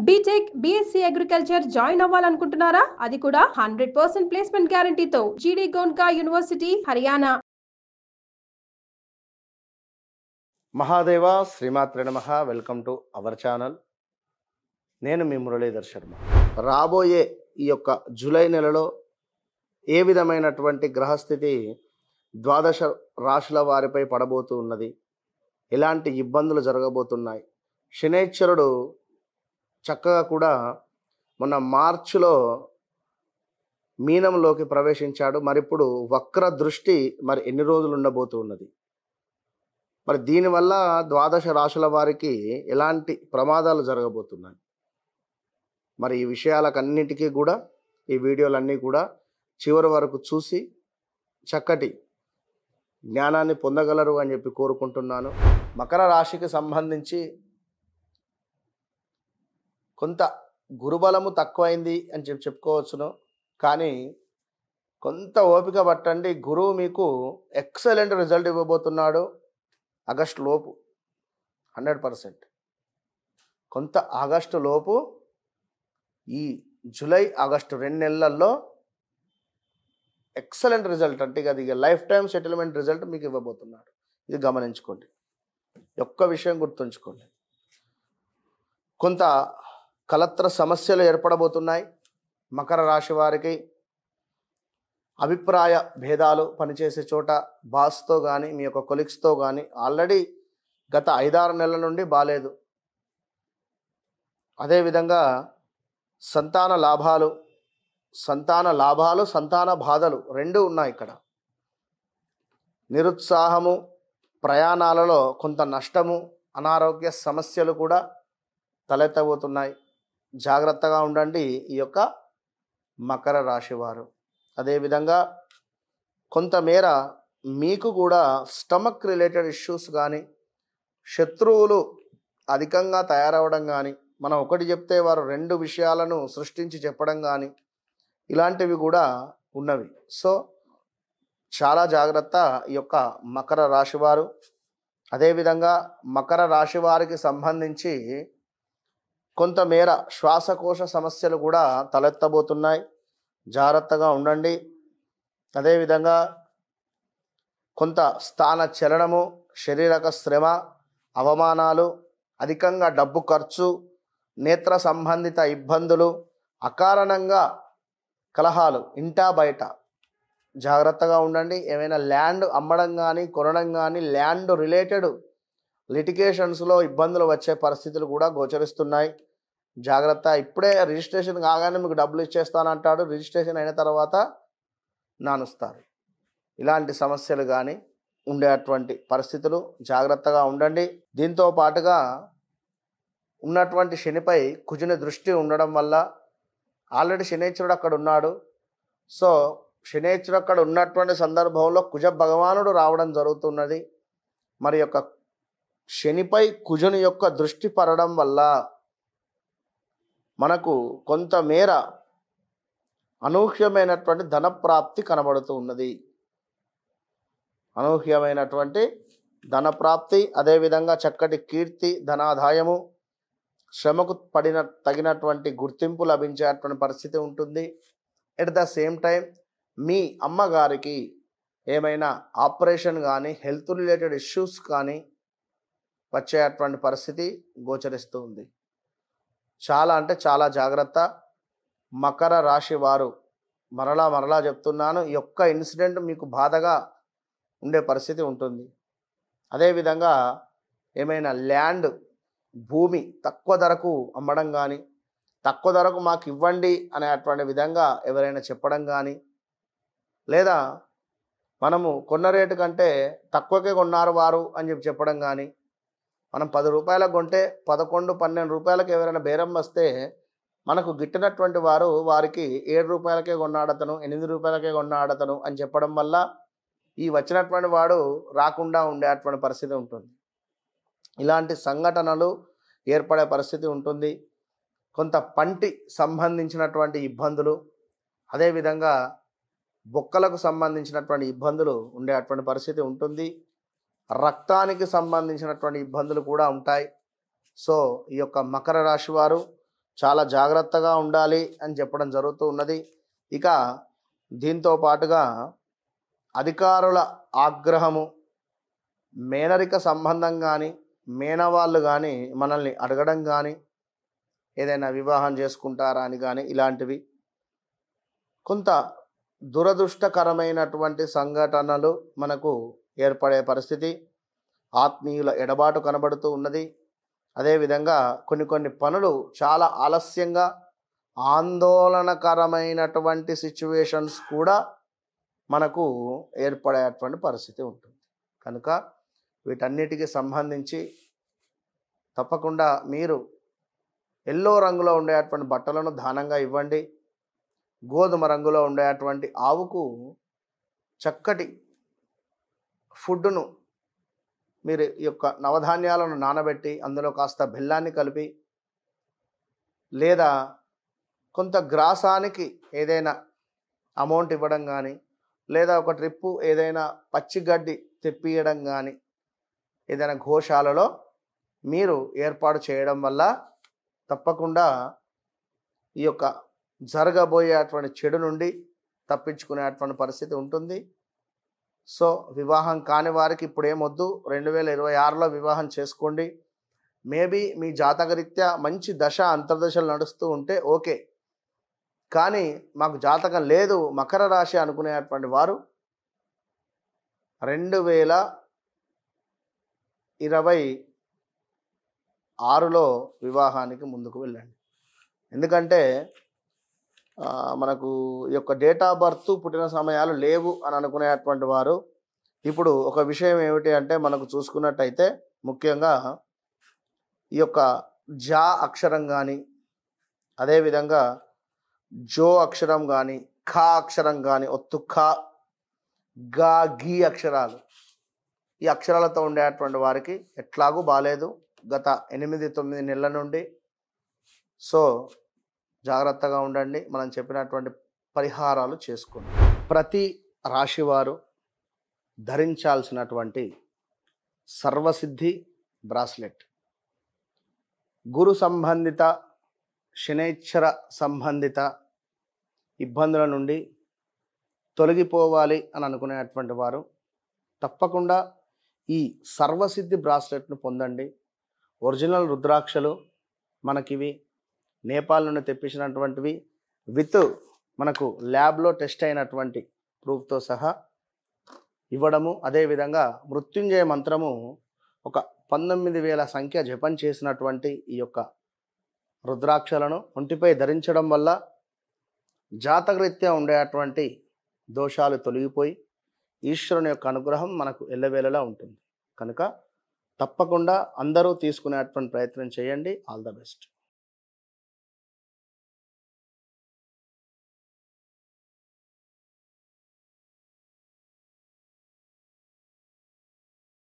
BTech BSc agriculture join అవ్వాలనుకుంటున్నారా? అది కూడా 100% ప్లేస్మెంట్ గ్యారంటీతో. జీడీ గోన్కా యూనివర్సిటీ, హర్యానా. మహాదేవ శ్రీమాత్రే నమః. Welcome to our channel. నేను మీ మురళీధర్ శర్మ. రాబోయే ఈ యొక్క జూలై నెలలో ఏ విధమైనటువంటి గ్రహస్థితి ద్వాదశ రాశుల వారిపై పడబోతూ ఉన్నది, ఎలాంటి ఇబ్బందులు జరగబోతున్నాయి. శనైశ్వరుడు చక్కగా కూడా మొన్న మార్చిలో మీనంలోకి ప్రవేశించాడు. మరిప్పుడు వక్ర దృష్టి మరి ఎన్ని రోజులు ఉండబోతూ ఉన్నది, మరి దీనివల్ల ద్వాదశ రాశుల వారికి ఎలాంటి ప్రమాదాలు జరగబోతున్నాయి, మరి ఈ విషయాలకన్నిటికీ కూడా ఈ వీడియోలన్నీ కూడా చివరి వరకు చూసి చక్కటి జ్ఞానాన్ని పొందగలరు అని చెప్పి కోరుకుంటున్నాను. మకర రాశికి సంబంధించి కొంత గురుబలము తక్కువైంది అని చెప్పుకోవచ్చును. కానీ కొంత ఓపిక పట్టండి. గురువు మీకు ఎక్సలెంట్ రిజల్ట్ ఇవ్వబోతున్నాడు ఆగస్టు లోపు. 100% కొంత ఆగస్టు లోపు, ఈ జూలై ఆగస్టు 2 నెలల్లో ఎక్సలెంట్ రిజల్ట్, అంటే అది లైఫ్ టైం సెటిల్మెంట్ రిజల్ట్ మీకు ఇవ్వబోతున్నాడు. ఇది గమనించుకోండి, ఒక్క విషయం గుర్తుంచుకోండి. కొంత కలత్ర సమస్యలు ఏర్పడబోతున్నాయి మకర రాశి వారికి. అభిప్రాయ భేదాలు పనిచేసే చోట బాస్తో కానీ మీ యొక్క కొలీగ్స్తో కానీ ఆల్రెడీ గత 5-6 నెలల నుండి బాలేదు. అదేవిధంగా సంతాన లాభాలు, సంతాన బాధలు రెండు ఉన్నాయి ఇక్కడ. నిరుత్సాహము, ప్రయాణాలలో కొంత నష్టము, అనారోగ్య సమస్యలు కూడా తలెత్తబోతున్నాయి. జాగ్రత్తగా ఉండండి ఈ యొక్క మకర రాశి వారు. అదేవిధంగా కొంతమేర మీకు కూడా స్టమక్ రిలేటెడ్ ఇష్యూస్ కానీ, శత్రువులు అధికంగా తయారవడం కానీ, మనం ఒకటి చెప్తే వారు 2 విషయాలను సృష్టించి చెప్పడం కానీ, ఇలాంటివి కూడా ఉన్నవి. సో చాలా జాగ్రత్త ఈ యొక్క మకర రాశి వారు. అదేవిధంగా మకర రాశి వారికి సంబంధించి కొంతమేర శ్వాసకోశ సమస్యలు కూడా తలెత్తబోతున్నాయి. జాగ్రత్తగా ఉండండి. అదేవిధంగా కొంత స్థాన చలనము, శారీరక శ్రమ, అవమానాలు, అధికంగా డబ్బు ఖర్చు, నేత్ర సంబంధిత ఇబ్బందులు, అకారణంగా కలహాలు ఇంటా బయట. జాగ్రత్తగా ఉండండి. ఏమైనా ల్యాండ్ అమ్మడం కానీ కొనడం కానీ, ల్యాండ్ రిలేటెడ్ లిటిగేషన్స్లో ఇబ్బందులు వచ్చే పరిస్థితులు కూడా గోచరిస్తున్నాయి. జాగ్రత్త. ఇప్పుడే రిజిస్ట్రేషన్ కాగానే మీకు డబ్బులు ఇచ్చేస్తానంటాడు, రిజిస్ట్రేషన్ అయిన తర్వాత నానుస్తారు. ఇలాంటి సమస్యలు కానీ ఉండేటువంటి పరిస్థితులు. జాగ్రత్తగా ఉండండి. దీంతో పాటుగా ఉన్నటువంటి శనిపై కుజుని దృష్టి ఉండడం వల్ల, ఆల్రెడీ శనైశ్వరుడు అక్కడ ఉన్నాడు. సో శనైశ్వరుడు అక్కడ ఉన్నటువంటి సందర్భంలో కుజ భగవానుడు రావడం జరుగుతున్నది. మరి యొక్క శనిపై కుజుని యొక్క దృష్టి పడడం వల్ల మనకు కొంతమేర అనూహ్యమైనటువంటి ధనప్రాప్తి కనబడుతూ ఉన్నది. అనూహ్యమైనటువంటి ధనప్రాప్తి, అదేవిధంగా చక్కటి కీర్తి, ధనాదాయము, శ్రమకు తగినటువంటి గుర్తింపు లభించేటువంటి పరిస్థితి ఉంటుంది. ఎట్ ద సేమ్ టైం మీ అమ్మగారికి ఏమైనా ఆపరేషన్ కానీ, హెల్త్ రిలేటెడ్ ఇష్యూస్ కానీ వచ్చేటువంటి పరిస్థితి గోచరిస్తూ ఉంది. చాలా అంటే చాలా జాగ్రత్త మకర రాశి వారు. మరలా చెప్తున్నాను, ఈ యొక్క ఇన్సిడెంట్ మీకు బాధగా ఉండే పరిస్థితి ఉంటుంది. అదేవిధంగా ఏమైనా ల్యాండ్, భూమి తక్కువ ధరకు అమ్మడం కానీ, తక్కువ ధరకు మాకు ఇవ్వండి అనేటువంటి విధంగా ఎవరైనా చెప్పడం కానీ, లేదా మనము కొన్న రేటు కంటే తక్కువకే కొన్నారు వారు అని చెప్పడం కానీ, మనం 10 రూపాయలకు కొంటే 11-12 రూపాయలకు ఎవరైనా బేరం వస్తే మనకు గిట్టినటువంటి వారు వారికి 7 రూపాయలకే కొన్నాడతను, 8 రూపాయలకే కొన్నాడతను అని చెప్పడం వల్ల ఈ వచ్చినటువంటి వాడు రాకుండా ఉండేటువంటి పరిస్థితి ఉంటుంది. ఇలాంటి సంఘటనలు ఏర్పడే పరిస్థితి ఉంటుంది. కొంత పంటి సంబంధించినటువంటి ఇబ్బందులు, అదేవిధంగా బొక్కలకు సంబంధించినటువంటి ఇబ్బందులు ఉండేటువంటి పరిస్థితి ఉంటుంది. రక్తానికి సంబంధించినటువంటి ఇబ్బందులు కూడా ఉంటాయి. సో ఈ యొక్క మకర రాశి వారు చాలా జాగ్రత్తగా ఉండాలి అని చెప్పడం జరుగుతూ ఉన్నది. ఇక దీంతో పాటుగా అధికారుల ఆగ్రహము, మేనరిక సంబంధం కానీ, మేనవాళ్ళు కానీ మనల్ని అడగడం కానీ, ఏదైనా వివాహం చేసుకుంటారా అని కానీ, ఇలాంటివి కొంత దురదృష్టకరమైనటువంటి సంఘటనలు మనకు ఏర్పడే పరిస్థితి, ఆత్మీయుల ఎడబాటు కనబడుతూ ఉన్నది. అదేవిధంగా కొన్ని పనులు చాలా ఆలస్యంగా, ఆందోళనకరమైనటువంటి సిచ్యువేషన్స్ కూడా మనకు ఏర్పడేటువంటి పరిస్థితి ఉంటుంది. కనుక వీటన్నిటికీ సంబంధించి తప్పకుండా మీరు ఎల్లో రంగులో ఉండేటువంటి బట్టలను దానంగా ఇవ్వండి. గోధుమ రంగులో ఉండేటువంటి ఆవుకు చక్కటి ఫుడ్డును మీరు ఈ యొక్క నవధాన్యాలను నానబెట్టి అందులో కాస్త బెల్లాన్ని కలిపి, లేదా కొంత గ్రాసానికి ఏదైనా అమౌంట్ ఇవ్వడం కానీ, లేదా ఒక ట్రిప్పు ఏదైనా పచ్చిగడ్డి తెప్పియడం కానీ, ఏదైనా గోశాలలో మీరు ఏర్పాటు చేయడం వల్ల తప్పకుండా ఈ యొక్క జరగబోయేటువంటి చెడు నుండి తప్పించుకునేటువంటి పరిస్థితి ఉంటుంది. సో వివాహం కాని వారికి ఇప్పుడు ఏమొద్దు, 2026లో వివాహం చేసుకోండి. మేబీ మీ జాతకరీత్యా మంచి దశ అంతర్దశలు నడుస్తూ ఉంటే ఓకే, కానీ మాకు జాతకం లేదు మకర రాశి అనుకునేటువంటి వారు 2026లో వివాహానికి ముందుకు వెళ్ళండి. ఎందుకంటే మనకు ఈ యొక్క డేట్ ఆఫ్ బర్త్, పుట్టిన సమయాలు లేవు అని అనుకునేటువంటి వారు ఇప్పుడు ఒక విషయం ఏమిటి అంటే, మనకు చూసుకున్నట్టయితే ముఖ్యంగా ఈ యొక్క జా అక్షరం కానీ, అదేవిధంగా జో అక్షరం కానీ, ఖా అక్షరం కానీ, ఒత్తు ఖా, గా, గీ అక్షరాలు, ఈ అక్షరాలతో ఉండేటువంటి వారికి ఎట్లాగూ బాలేదు గత 8-9 నెలల నుండి. సో జాగ్రత్తగా ఉండండి. మనం చెప్పినటువంటి పరిహారాలు చేసుకోండి. ప్రతి రాశివారు ధరించాల్సినటువంటి సర్వసిద్ధి బ్రాస్లెట్ గురు సంబంధిత, శనైశ్చర సంబంధిత ఇబ్బందుల నుండి తొలగిపోవాలి అని అనుకునేటువంటి వారు తప్పకుండా ఈ సర్వసిద్ధి బ్రాస్లెట్ను పొందండి. ఒరిజినల్ రుద్రాక్షలు మనకివి నేపాల్ నుండి తెప్పించినటువంటివి, విత్ మనకు ల్యాబ్లో టెస్ట్ అయినటువంటి ప్రూఫ్తో సహా ఇవ్వడము. అదేవిధంగా మృత్యుంజయ మంత్రము ఒక 19,000 సంఖ్య జపం చేసినటువంటి ఈ యొక్క రుద్రాక్షలను ఒంటిపై ధరించడం వల్ల జాతకరీత్యా ఉండేటువంటి దోషాలు తొలగిపోయి ఈశ్వరుని యొక్క అనుగ్రహం మనకు ఎల్లవేళలా ఉంటుంది. కనుక తప్పకుండా అందరూ తీసుకునేటువంటి ప్రయత్నం చేయండి. All the best.